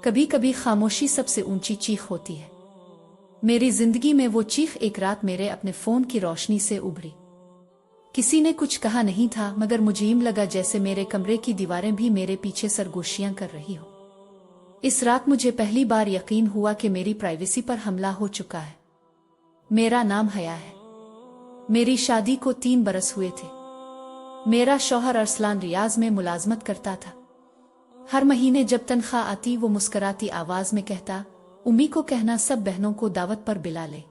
कभी कभी खामोशी सबसे ऊंची चीख होती है। मेरी जिंदगी में वो चीख एक रात मेरे अपने फोन की रोशनी से उभरी। किसी ने कुछ कहा नहीं था, मगर मुझे यूं लगा जैसे मेरे कमरे की दीवारें भी मेरे पीछे सरगोशियां कर रही हो। इस रात मुझे पहली बार यकीन हुआ कि मेरी प्राइवेसी पर हमला हो चुका है। मेरा नाम हया है। मेरी शादी को 3 बरस हुए थे। मेरा शौहर अरसलान रियाज में मुलाजमत करता था। हर महीने जब तनख्वाह आती वो मुस्कुराती आवाज में कहता, उम्मी को कहना सब बहनों को दावत पर बुला ले,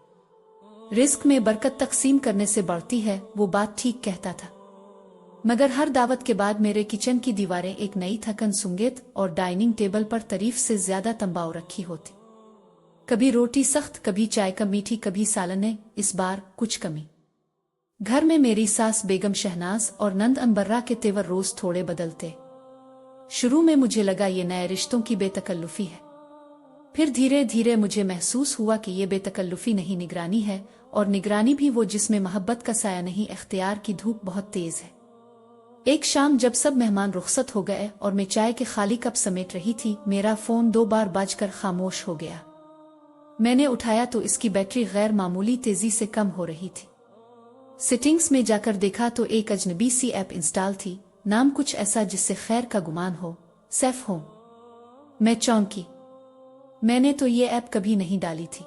रिस्क में बरकत तकसीम करने से बढ़ती है। वो बात ठीक कहता था, मगर हर दावत के बाद मेरे किचन की दीवारें एक नई थकन सुंगेत और डाइनिंग टेबल पर तारीफ से ज्यादा तंबाऊ रखी होती। कभी रोटी सख्त, कभी चाय कम मीठी, कभी सालने, इस बार कुछ कमी। घर में मेरी सास बेगम शहनाज और नंद अनबर्रा के तेवर रोज थोड़े बदलते। शुरू में मुझे लगा ये नए रिश्तों की बेतकल्लुफी है, फिर धीरे धीरे मुझे महसूस हुआ कि ये बेतकल्लुफी नहीं, निगरानी है, और निगरानी भी वो जिसमें मोहब्बत का साया नहीं, इख्तियार की धूप बहुत तेज है। एक शाम जब सब मेहमान रुखसत हो गए और मैं चाय के खाली कप समेट रही थी, मेरा फोन 2 बार बजकर खामोश हो गया। मैंने उठाया तो इसकी बैटरी गैर मामूली तेजी से कम हो रही थी। सेटिंग्स में जाकर देखा तो एक अजनबी सी ऐप इंस्टॉल थी, नाम कुछ ऐसा जिससे खैर का गुमान हो, सेफ होम। मैं चौंकी। मैंने तो ये ऐप कभी नहीं डाली थी।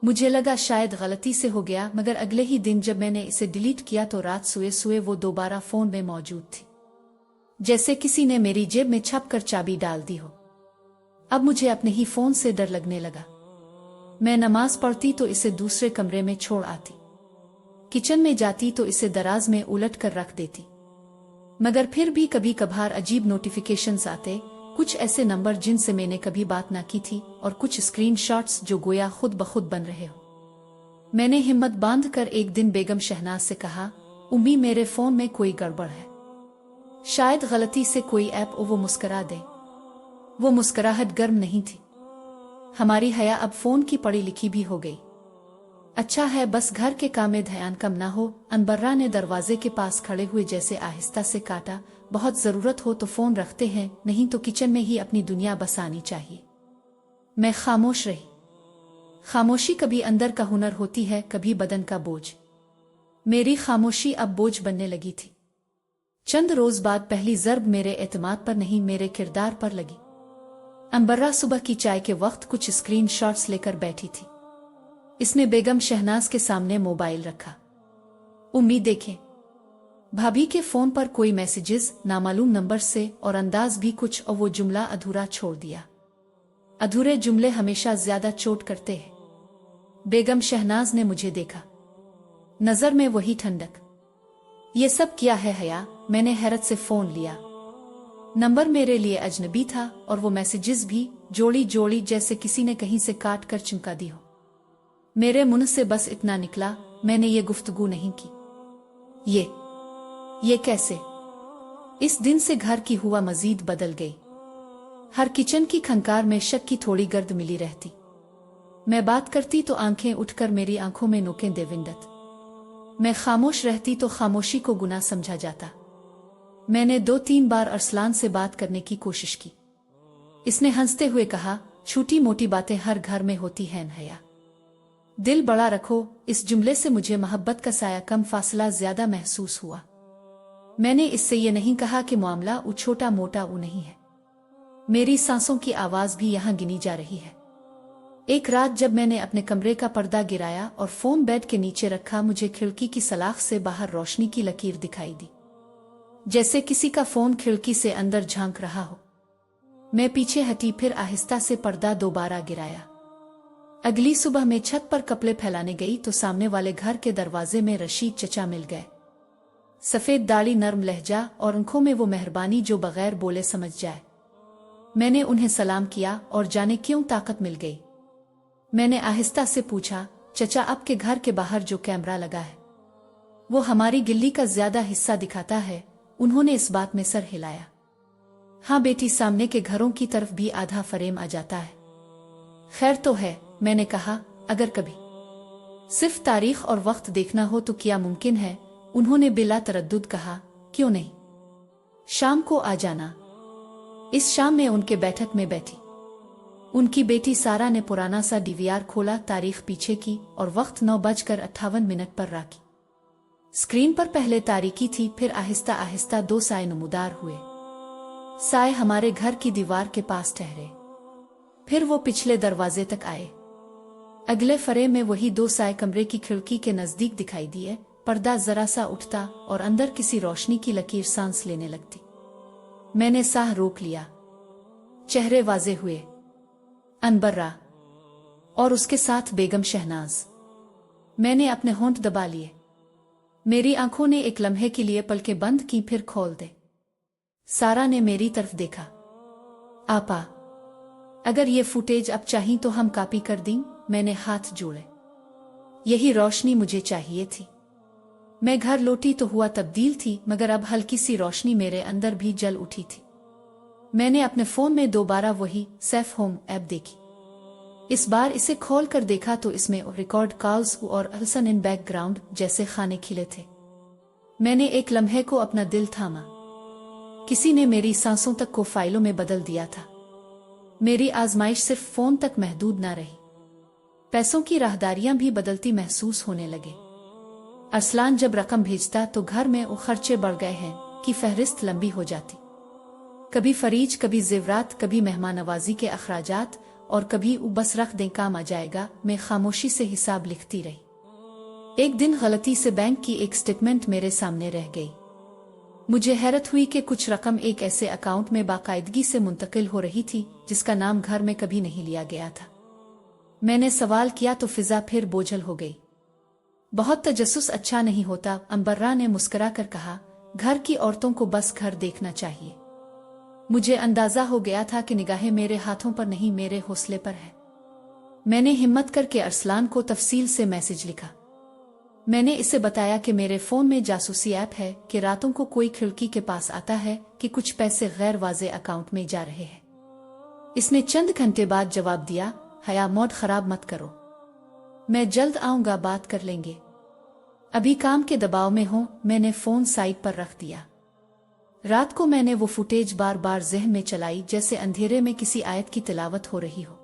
मुझे लगा शायद गलती से हो गया, मगर अगले ही दिन जब मैंने इसे डिलीट किया तो रात सोए सोए वो दोबारा फोन में मौजूद थी, जैसे किसी ने मेरी जेब में छप कर चाबी डाल दी हो। अब मुझे अपने ही फोन से डर लगने लगा। मैं नमाज पढ़ती तो इसे दूसरे कमरे में छोड़ आती, किचन में जाती तो इसे दराज में उलट कर रख देती, मगर फिर भी कभी कभार अजीब नोटिफिकेशंस आते, कुछ ऐसे नंबर जिनसे मैंने कभी बात ना की थी और कुछ स्क्रीनशॉट्स जो गोया खुद ब खुद बन रहे हो। मैंने हिम्मत बांधकर एक दिन बेगम शहनाज से कहा, उम्मी मेरे फोन में कोई गड़बड़ है, शायद गलती से कोई ऐप। वो मुस्करा दे। वो मुस्कुराहट गर्म नहीं थी। हमारी हया अब फोन की पढ़ी लिखी भी हो गई। अच्छा है बस घर के काम में ध्यान कम ना हो। अनबर्रा ने दरवाजे के पास खड़े हुए जैसे आहिस्ता से काटा, बहुत जरूरत हो तो फोन रखते हैं, नहीं तो किचन में ही अपनी दुनिया बसानी चाहिए। मैं खामोश रही। खामोशी कभी अंदर का हुनर होती है, कभी बदन का बोझ। मेरी खामोशी अब बोझ बनने लगी थी। चंद रोज बाद पहली जर्ब मेरे एतमाद पर नहीं, मेरे किरदार पर लगी। अनबर्रा सुबह की चाय के वक्त कुछ स्क्रीनशॉट्स लेकर बैठी थी। इसने बेगम शहनाज के सामने मोबाइल रखा। उम्मी देखें। भाभी के फोन पर कोई मैसेजेस नामालूम नंबर से और अंदाज भी कुछ, और वो जुमला अधूरा छोड़ दिया। अधूरे जुमले हमेशा ज्यादा चोट करते हैं। बेगम शहनाज ने मुझे देखा, नजर में वही ठंडक। ये सब क्या है हया? मैंने हैरत से फोन लिया। नंबर मेरे लिए अजनबी था और वो मैसेजेस भी जोड़ी जोड़ी जैसे किसी ने कहीं से काट कर चिमका दी हो। मेरे मुंह से बस इतना निकला, मैंने ये गुफ्तगू नहीं की। ये कैसे? इस दिन से घर की हुआ मजीद बदल गई। हर किचन की खंकार में शक की थोड़ी गर्द मिली रहती। मैं बात करती तो आंखें उठकर मेरी आंखों में नोकें देविंदत। मैं खामोश रहती तो खामोशी को गुनाह समझा जाता। मैंने 2-3 बार अरसलान से बात करने की कोशिश की। इसने हंसते हुए कहा, छोटी मोटी बातें हर घर में होती हैं हया, दिल बड़ा रखो। इस जुमले से मुझे मोहब्बत का साया कम, फासला ज्यादा महसूस हुआ। मैंने इससे ये नहीं कहा कि मामला वो छोटा मोटा वो नहीं है। मेरी सांसों की आवाज भी यहां गिनी जा रही है। एक रात जब मैंने अपने कमरे का पर्दा गिराया और फोन बेड के नीचे रखा, मुझे खिड़की की सलाख से बाहर रोशनी की लकीर दिखाई दी, जैसे किसी का फोन खिड़की से अंदर झांक रहा हो। मैं पीछे हटी, फिर आहिस्ता से पर्दा दोबारा गिराया। अगली सुबह मैं छत पर कपड़े फैलाने गई तो सामने वाले घर के दरवाजे में रशीद चचा मिल गए। सफेद दाढ़ी, नर्म लहजा और आंखों में वो मेहरबानी जो बगैर बोले समझ जाए। मैंने उन्हें सलाम किया और जाने क्यों ताकत मिल गई। मैंने आहिस्ता से पूछा, चचा आपके घर के बाहर जो कैमरा लगा है वो हमारी गिल्ली का ज्यादा हिस्सा दिखाता है? उन्होंने इस बात में सर हिलाया। हाँ बेटी, सामने के घरों की तरफ भी आधा फ्रेम आ जाता है। खैर तो है, मैंने कहा, अगर कभी सिर्फ तारीख और वक्त देखना हो तो क्या मुमकिन है? उन्होंने बिला तरद्दुद कहा, क्यों नहीं, शाम को आ जाना। इस शाम में उनके बैठक में बैठी। उनकी बेटी सारा ने पुराना सा डीवीआर खोला, तारीख पीछे की और वक्त 9:58 पर रखी। स्क्रीन पर पहले तारीखी थी, फिर आहिस्ता आहिस्ता 2 साए नमूदार हुए। साए हमारे घर की दीवार के पास ठहरे, फिर वो पिछले दरवाजे तक आए। अगले फरे में वही 2 साए कमरे की खिड़की के नजदीक दिखाई दिए। पर्दा जरा सा उठता और अंदर किसी रोशनी की लकीर सांस लेने लगती। मैंने साह रोक लिया। चेहरे वाजे हुए, अनबर्रा और उसके साथ बेगम शहनाज। मैंने अपने होंठ दबा लिए। मेरी आंखों ने एक लम्हे के लिए पलकें बंद की, फिर खोल दे। सारा ने मेरी तरफ देखा। आपा, अगर ये फुटेज अब चाहिए तो हम कॉपी कर दें। मैंने हाथ जोड़े। यही रोशनी मुझे चाहिए थी। मैं घर लौटी तो हुआ तब्दील थी, मगर अब हल्की सी रोशनी मेरे अंदर भी जल उठी थी। मैंने अपने फोन में दोबारा वही सेफ होम ऐप देखी। इस बार इसे खोल कर देखा तो इसमें रिकॉर्ड कॉल्स और हसन इन बैकग्राउंड जैसे खाने खिले थे। मैंने एक लम्हे को अपना दिल थामा। किसी ने मेरी सांसों तक को फाइलों में बदल दिया था। मेरी आजमाइश सिर्फ फोन तक महदूद ना रही, पैसों की राहदारियां भी बदलती महसूस होने लगे। अरसलान जब रकम भेजता तो घर में वो खर्चे बढ़ गए हैं कि फहरिस्त लंबी हो जाती। कभी फरीज, कभी जेवरात, कभी मेहमान नवाजी के अखराजात और कभी बस रख दें काम आ जाएगा। मैं खामोशी से हिसाब लिखती रही। एक दिन गलती से बैंक की एक स्टेटमेंट मेरे सामने रह गई। मुझे हैरत हुई कि कुछ रकम एक ऐसे अकाउंट में बाकायदगी से मुंतकिल हो रही थी जिसका नाम घर में कभी नहीं लिया गया था। मैंने सवाल किया तो फिजा फिर बोझल हो गई। बहुत तजस्सुस अच्छा नहीं होता, अंबर्रा ने मुस्कुरा कर कहा। घर की औरतों को बस घर देखना चाहिए। मुझे अंदाजा हो गया था कि निगाहें मेरे हाथों पर नहीं, मेरे हौसले पर है। मैंने हिम्मत करके अरसलान को तफसील से मैसेज लिखा। मैंने इसे बताया कि मेरे फोन में जासूसी ऐप है, कि रातों को कोई खिड़की के पास आता है, कि कुछ पैसे गैर वाजे अकाउंट में जा रहे हैं। इसने चंद घंटे बाद जवाब दिया, हया मोड खराब मत करो, मैं जल्द आऊंगा, बात कर लेंगे, अभी काम के दबाव में हूं। मैंने फोन साइड पर रख दिया। रात को मैंने वो फुटेज बार बार ज़हन में चलाई, जैसे अंधेरे में किसी आयत की तिलावत हो रही हो।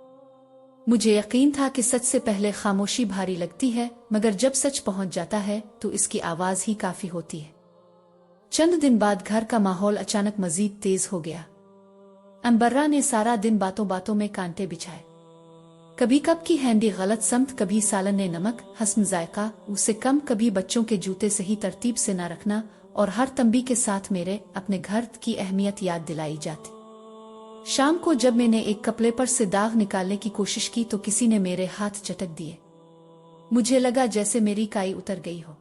मुझे यकीन था कि सच से पहले खामोशी भारी लगती है, मगर जब सच पहुंच जाता है तो इसकी आवाज ही काफी होती है। चंद दिन बाद घर का माहौल अचानक मजीद तेज हो गया। अंबर्रा ने सारा दिन बातों बातों में कांटे बिछाए। कभी कप की हैंडी गलत समत, कभी सालन ने नमक हस्म जायका उसे कम, कभी बच्चों के जूते सही तरतीब से न रखना, और हर तंबी के साथ मेरे अपने घर की अहमियत याद दिलाई जाती। शाम को जब मैंने एक कपड़े पर से दाग निकालने की कोशिश की तो किसी ने मेरे हाथ झटक दिए। मुझे लगा जैसे मेरी काई उतर गई हो।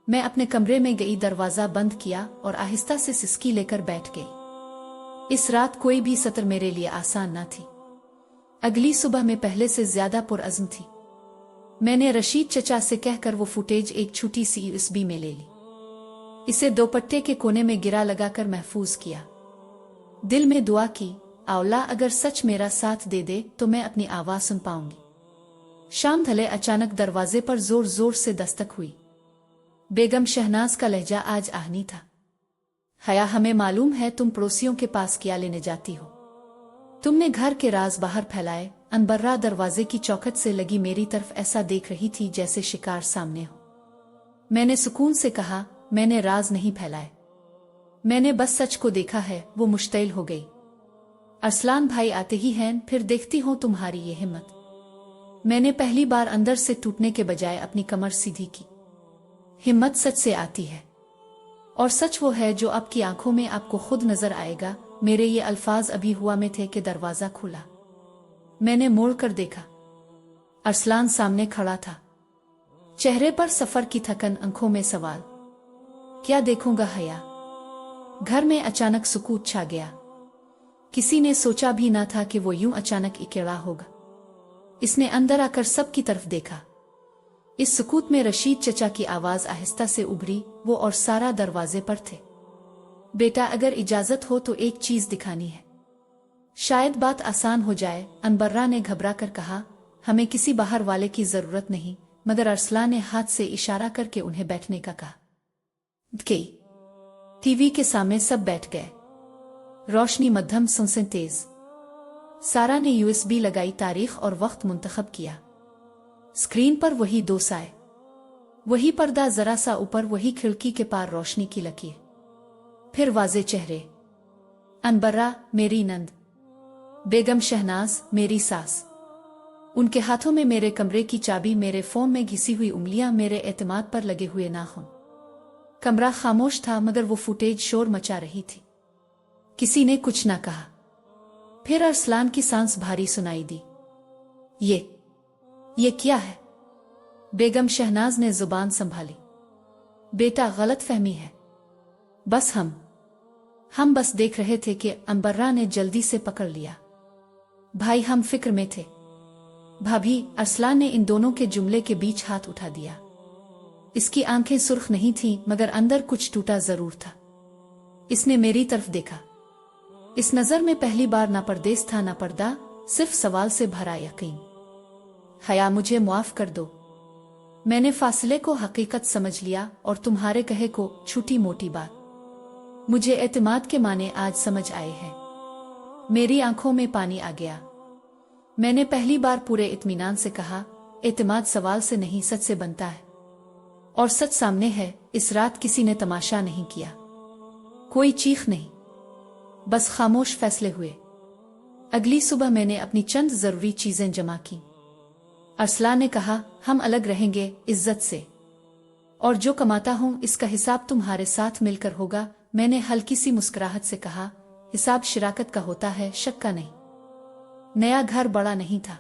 मैं अपने कमरे में गई, दरवाजा बंद किया और आहिस्ता से सिसकी लेकर बैठ गई। इस रात कोई भी सतर मेरे लिए आसान न थी। अगली सुबह में पहले से ज्यादा पुरअज़्म थी। मैंने रशीद चचा से कहकर वो फुटेज एक छोटी सी USB में ले ली। इसे दोपट्टे के कोने में गिरा लगाकर महफूज किया। दिल में दुआ की, अल्लाह अगर सच मेरा साथ दे दे तो मैं अपनी आवाज सुन पाऊंगी। शाम ढले अचानक दरवाजे पर जोर जोर से दस्तक हुई। बेगम शहनाज का लहजा आज आहनी था। हया, हमें मालूम है तुम पड़ोसियों के पास क्या लेने जाती हो। तुमने घर के राज बाहर फैलाए। अनबर्रा दरवाजे की चौखट से लगी मेरी तरफ ऐसा देख रही थी जैसे शिकार सामने हो। मैंने सुकून से कहा, मैंने राज नहीं फैलाए, मैंने बस सच को देखा है। वो मुश्तिल हो गई। अरसलान भाई आते ही हैं, फिर देखती हूं तुम्हारी ये हिम्मत। मैंने पहली बार अंदर से टूटने के बजाय अपनी कमर सीधी की। हिम्मत सच से आती है, और सच वो है जो आपकी आंखों में आपको खुद नजर आएगा। मेरे ये अल्फाज अभी हुआ में थे कि दरवाजा खुला। मैंने मोड़ कर देखा। अरसलान सामने खड़ा था, चेहरे पर सफर की थकन, आंखों में सवाल। क्या देखूंगा हया? घर में अचानक सुकूत छा गया। किसी ने सोचा भी ना था कि वो यूं अचानक अकेला होगा। इसने अंदर आकर सबकी तरफ देखा। इस सुकूत में रशीद चचा की आवाज आहिस्ता से उभरी। वो और सारा दरवाजे पर थे। बेटा, अगर इजाजत हो तो एक चीज दिखानी है, शायद बात आसान हो जाए। अनबर्रा ने घबरा कर कहा, हमें किसी बाहर वाले की जरूरत नहीं। मगर अरसलान ने हाथ से इशारा करके उन्हें बैठने का कहा। टीवी के सामने सब बैठ गए। रोशनी मध्यम, सनसनी तेज। सारा ने USB लगाई, तारीख और वक्त मुंतखब किया। स्क्रीन पर वही दो साए, वही पर्दा जरा सा ऊपर, वही खिड़की के पार रोशनी की लकीर, फिर वाजे चेहरे। अनबर्रा मेरी नंद, बेगम शहनाज मेरी सास, उनके हाथों में मेरे कमरे की चाबी, मेरे फोन में घिसी हुई उंगलियां, मेरे एतमाद पर लगे हुए नाखून। कमरा खामोश था मगर वो फुटेज शोर मचा रही थी। किसी ने कुछ ना कहा। फिर अरसलान की सांस भारी सुनाई दी। ये क्या है? बेगम शहनाज ने जुबान संभाली। बेटा, गलत फहमी है। बस हम बस देख रहे थे कि अनबर्रा ने जल्दी से पकड़ लिया। भाई, हम फिक्र में थे। भाभी, अरसलान ने इन दोनों के जुमले के बीच हाथ उठा दिया। इसकी आंखें सुर्ख नहीं थीं मगर अंदर कुछ टूटा जरूर था। इसने मेरी तरफ देखा। इस नजर में पहली बार ना परदेस था ना पर्दा, सिर्फ सवाल से भरा यकीन। हया, मुझे माफ कर दो। मैंने फासले को हकीकत समझ लिया और तुम्हारे कहे को छोटी मोटी बात। मुझे एतमाद के माने आज समझ आए हैं। मेरी आंखों में पानी आ गया। मैंने पहली बार पूरे इत्मीनान से कहा, एतमाद सवाल से नहीं सच से बनता है। और सच सामने है। इस रात किसी ने तमाशा नहीं किया, कोई चीख नहीं, बस खामोश फैसले हुए। अगली सुबह मैंने अपनी चंद जरूरी चीजें जमा की। अरसलान ने कहा, हम अलग रहेंगे इज्जत से, और जो कमाता हूं इसका हिसाब तुम्हारे साथ मिलकर होगा। मैंने हल्की सी मुस्कुराहट से कहा, हिसाब शिराकत का होता है, शक का नहीं। नया घर बड़ा नहीं था,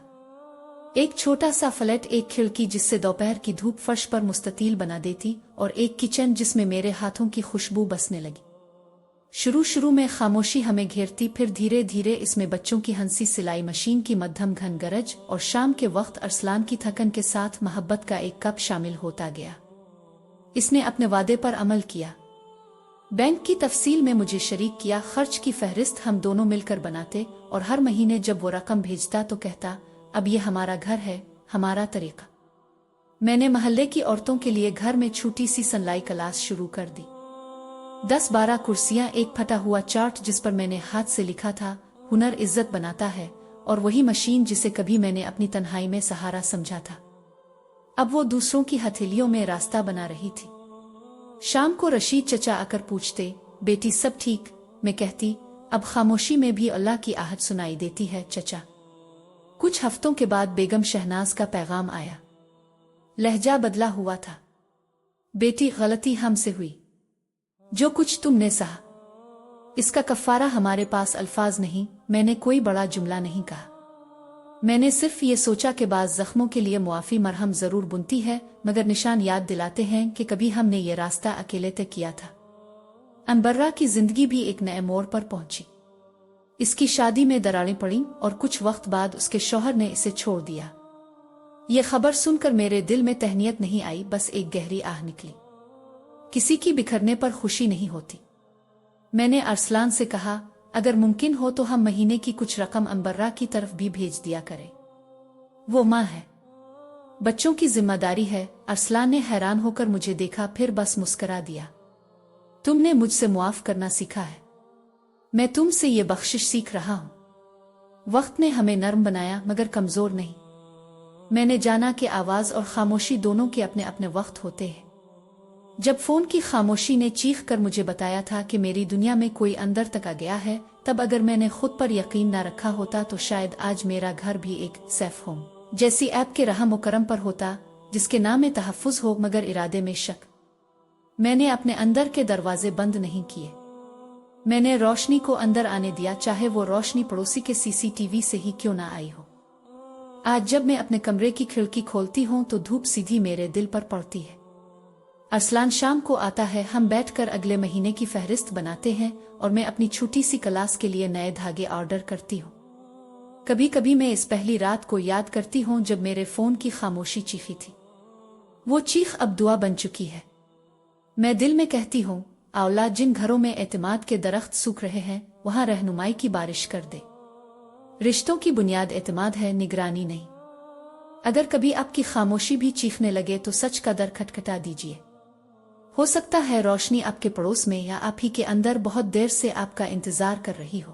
एक छोटा सा फ्लैट, एक खिड़की जिससे दोपहर की धूप फर्श पर मुस्ततील बना देती, और एक किचन जिसमें मेरे हाथों की खुशबू बसने लगी। शुरू में खामोशी हमें घेरती, फिर धीरे धीरे इसमें बच्चों की हंसी, सिलाई मशीन की मध्यम घन गरज, और शाम के वक्त अरसलान की थकन के साथ मोहब्बत का एक कप शामिल होता गया। इसने अपने वादे पर अमल किया। बैंक की तफसील में मुझे शरीक किया। खर्च की फहरिस्त हम दोनों मिलकर बनाते, और हर महीने जब वो रकम भेजता तो कहता, अब ये हमारा घर है, हमारा तरीका। मैंने मोहल्ले की औरतों के लिए घर में छोटी सी सनलाई क्लास शुरू कर दी। 10-12 कुर्सियां, एक फटा हुआ चार्ट जिस पर मैंने हाथ से लिखा था, हुनर इज्जत बनाता है, और वही मशीन जिसे कभी मैंने अपनी तन्हाई में सहारा समझा था, अब वो दूसरों की हथेलियों में रास्ता बना रही थी। शाम को रशीद चचा आकर पूछते, बेटी सब ठीक? मैं कहती, अब खामोशी में भी अल्लाह की आहट सुनाई देती है चचा। कुछ हफ्तों के बाद बेगम शहनाज का पैगाम आया। लहजा बदला हुआ था। बेटी, गलती हमसे हुई। जो कुछ तुमने सहा, इसका कफ़ारा हमारे पास अल्फाज नहीं। मैंने कोई बड़ा जुमला नहीं कहा। मैंने सिर्फ ये सोचा कि बाज़ जख्मों के लिए मुआफ़ी मरहम जरूर बुनती है, मगर निशान याद दिलाते हैं कि कभी हमने ये रास्ता अकेले तय किया था। अनबर्रा की जिंदगी भी एक नए मोड़ पर पहुंची। इसकी शादी में दरारें पड़ीं और कुछ वक्त बाद उसके शौहर ने इसे छोड़ दिया। ये खबर सुनकर मेरे दिल में तहनीयत नहीं आई, बस एक गहरी आह निकली। किसी की बिखरने पर खुशी नहीं होती। मैंने अरसलान से कहा, अगर मुमकिन हो तो हम महीने की कुछ रकम अनबर्रा की तरफ भी भेज दिया करें। वो माँ है, बच्चों की जिम्मेदारी है। अरसलान ने हैरान होकर मुझे देखा, फिर बस मुस्करा दिया। तुमने मुझसे मुआफ करना सीखा है, मैं तुमसे ये बख्शिश सीख रहा हूं। वक्त ने हमें नर्म बनाया मगर कमजोर नहीं। मैंने जाना कि आवाज और खामोशी दोनों के अपने अपने वक्त होते हैं। जब फोन की खामोशी ने चीख कर मुझे बताया था कि मेरी दुनिया में कोई अंदर तक आ गया है, तब अगर मैंने खुद पर यकीन न रखा होता तो शायद आज मेरा घर भी एक सेफ होम जैसी ऐप के रहम करम पर होता, जिसके नाम में तहफ़्फ़ुज़ हो मगर इरादे में शक। मैंने अपने अंदर के दरवाजे बंद नहीं किए। मैंने रोशनी को अंदर आने दिया, चाहे वो रोशनी पड़ोसी के CCTV से ही क्यों ना आई हो। आज जब मैं अपने कमरे की खिड़की खोलती हूं तो धूप सीधी मेरे दिल पर पड़ती है। अरसलान शाम को आता है, हम बैठकर अगले महीने की फहरिस्त बनाते हैं और मैं अपनी छोटी सी क्लास के लिए नए धागे ऑर्डर करती हूँ। कभी कभी मैं इस पहली रात को याद करती हूँ जब मेरे फोन की खामोशी चीखी थी। वो चीख अब दुआ बन चुकी है। मैं दिल में कहती हूँ, औला जिन घरों में एतमाद के दरख्त सूख रहे हैं वहां रहनुमाई की बारिश कर दे। रिश्तों की बुनियाद एतमाद है, निगरानी नहीं। अगर कभी आपकी खामोशी भी चीखने लगे तो सच का दर खटखटा दीजिए। हो सकता है रोशनी आपके पड़ोस में या आप ही के अंदर बहुत देर से आपका इंतजार कर रही हो।